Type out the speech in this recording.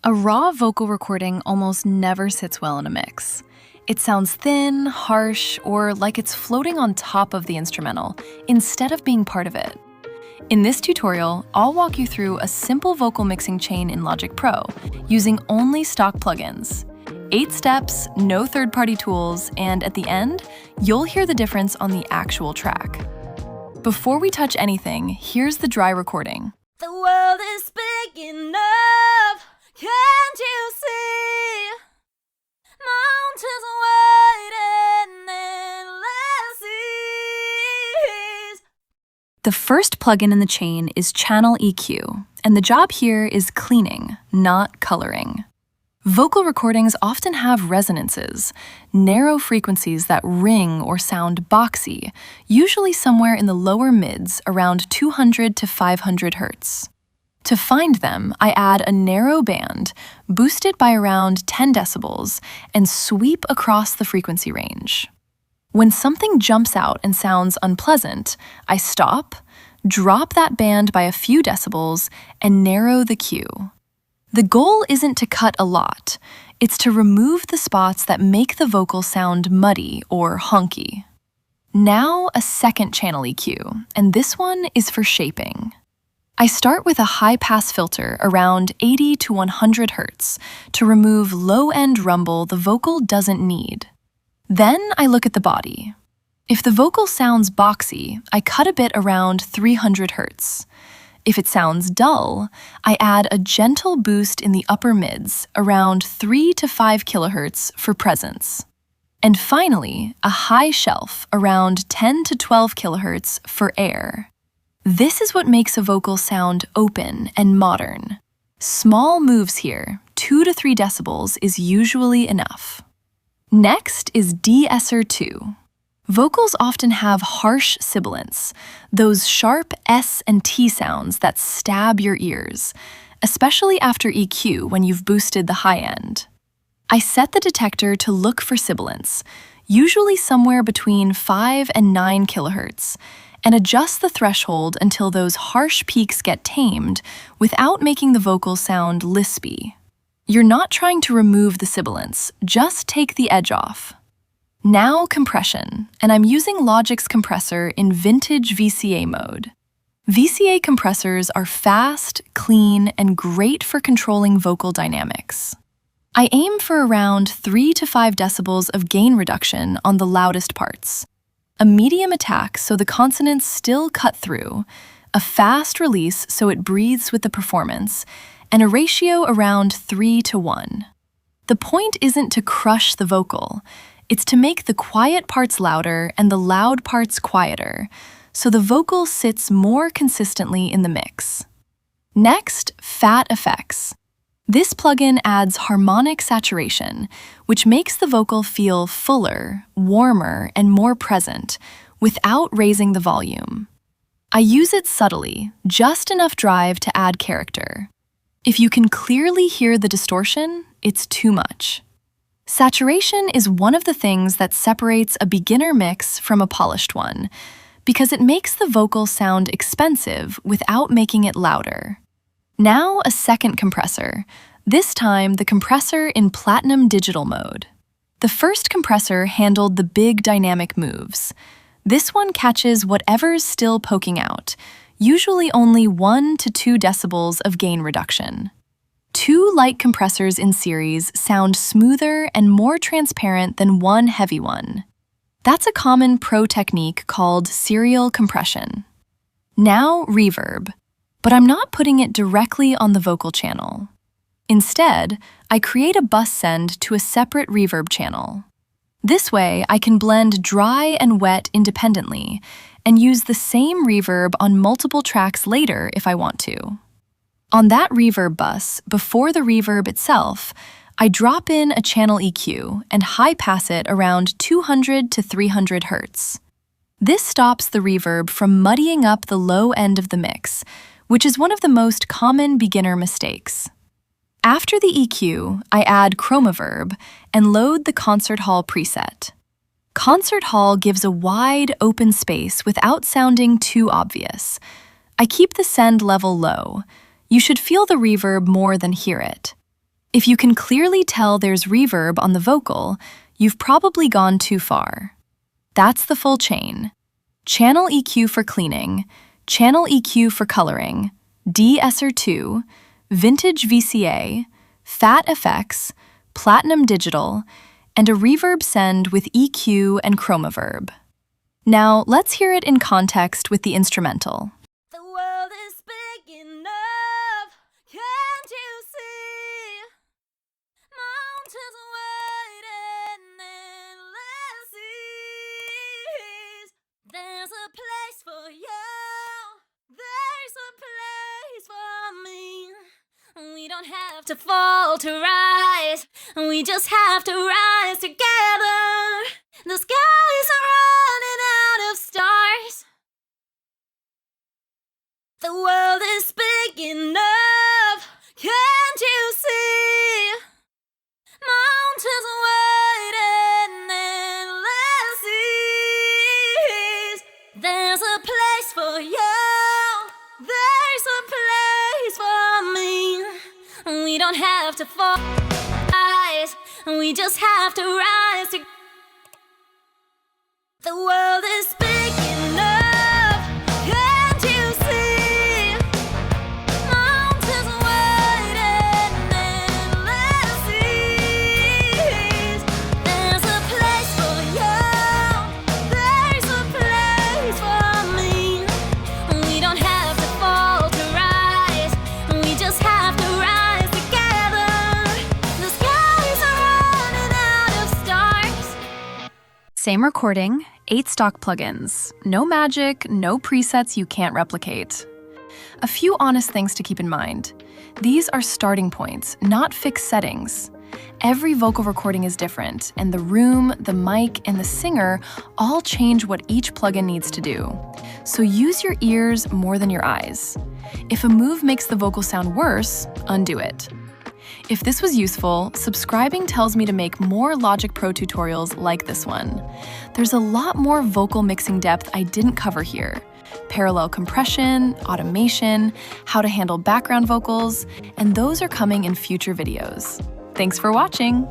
A raw vocal recording almost never sits well in a mix. It sounds thin, harsh, or like it's floating on top of the instrumental, instead of being part of it. In this tutorial, I'll walk you through a simple vocal mixing chain in Logic Pro, using only stock plugins. 8 steps, no third-party tools, and at the end, you'll hear the difference on the actual track. Before we touch anything, here's the dry recording. The world is big enough, can't you see? Mountains wide and endless seas. The first plugin in the chain is Channel EQ, and the job here is cleaning, not coloring. Vocal recordings often have resonances, narrow frequencies that ring or sound boxy, usually somewhere in the lower mids around 200 to 500 Hz. To find them, I add a narrow band, boost it by around 10 decibels, and sweep across the frequency range. When something jumps out and sounds unpleasant, I stop, drop that band by a few decibels, and narrow the cue. The goal isn't to cut a lot, it's to remove the spots that make the vocal sound muddy or honky. Now a second channel EQ, and this one is for shaping. I start with a high-pass filter around 80 to 100 Hz to remove low-end rumble the vocal doesn't need. Then I look at the body. If the vocal sounds boxy, I cut a bit around 300 Hz. If it sounds dull, I add a gentle boost in the upper mids, around 3 to 5 kHz for presence. And finally, a high shelf, around 10 to 12 kHz for air. This is what makes a vocal sound open and modern. Small moves here, 2 to 3 decibels, is usually enough. Next is de-esser 2. Vocals often have harsh sibilants, those sharp S and T sounds that stab your ears, especially after EQ when you've boosted the high end. I set the detector to look for sibilants, usually somewhere between 5 and 9 kHz, and adjust the threshold until those harsh peaks get tamed without making the vocal sound lispy. You're not trying to remove the sibilants, just take the edge off. Now compression, and I'm using Logic's compressor in vintage VCA mode. VCA compressors are fast, clean, and great for controlling vocal dynamics. I aim for around 3 to 5 decibels of gain reduction on the loudest parts, a medium attack so the consonants still cut through, a fast release so it breathes with the performance, and a ratio around 3 to 1. The point isn't to crush the vocal, it's to make the quiet parts louder and the loud parts quieter, so the vocal sits more consistently in the mix. Next, Fat Effects. This plugin adds harmonic saturation, which makes the vocal feel fuller, warmer, and more present, without raising the volume. I use it subtly, just enough drive to add character. If you can clearly hear the distortion, it's too much. Saturation is one of the things that separates a beginner mix from a polished one, because it makes the vocal sound expensive without making it louder. Now a second compressor, this time the compressor in Platinum Digital mode. The first compressor handled the big dynamic moves. This one catches whatever's still poking out, usually only 1 to 2 decibels of gain reduction. 2 light compressors in series sound smoother and more transparent than one heavy one. That's a common pro technique called serial compression. Now reverb, but I'm not putting it directly on the vocal channel. Instead, I create a bus send to a separate reverb channel. This way, I can blend dry and wet independently and use the same reverb on multiple tracks later if I want to. On that reverb bus, before the reverb itself, I drop in a channel EQ and high-pass it around 200 to 300 Hz. This stops the reverb from muddying up the low end of the mix, which is one of the most common beginner mistakes. After the EQ, I add chromaverb and load the concert hall preset. Concert hall gives a wide, open space without sounding too obvious. I keep the send level low. You should feel the reverb more than hear it. If you can clearly tell there's reverb on the vocal, you've probably gone too far. That's the full chain. Channel EQ for cleaning, channel EQ for coloring, de-esser2, vintage VCA, fat effects, platinum digital, and a reverb send with EQ and chromaverb. Now, let's hear it in context with the instrumental. The world is big enough, can't you see? Mountains waiting in endless seas. There's a place for you, there's a place for me. We don't have to fall to rise, we just have to rise together. The skies are running out of stars. The world is big enough, can't you see? Mountains waiting in endless seas. There's a place for you, there's a place for me. We don't have to fall, we just have to rise together. The world is big enough, can't you see? Mountains waiting in endless seas. There's a place for you, there's a place for me. We don't have to fall to rise, we just have to rise together. The skies are running out of stars. Same recording, 8 stock plugins. No magic, no presets you can't replicate. A few honest things to keep in mind. These are starting points, not fixed settings. Every vocal recording is different, and the room, the mic, and the singer all change what each plugin needs to do. So use your ears more than your eyes. If a move makes the vocal sound worse, undo it. If this was useful, subscribing tells me to make more Logic Pro tutorials like this one. There's a lot more vocal mixing depth I didn't cover here. Parallel compression, automation, how to handle background vocals, and those are coming in future videos. Thanks for watching!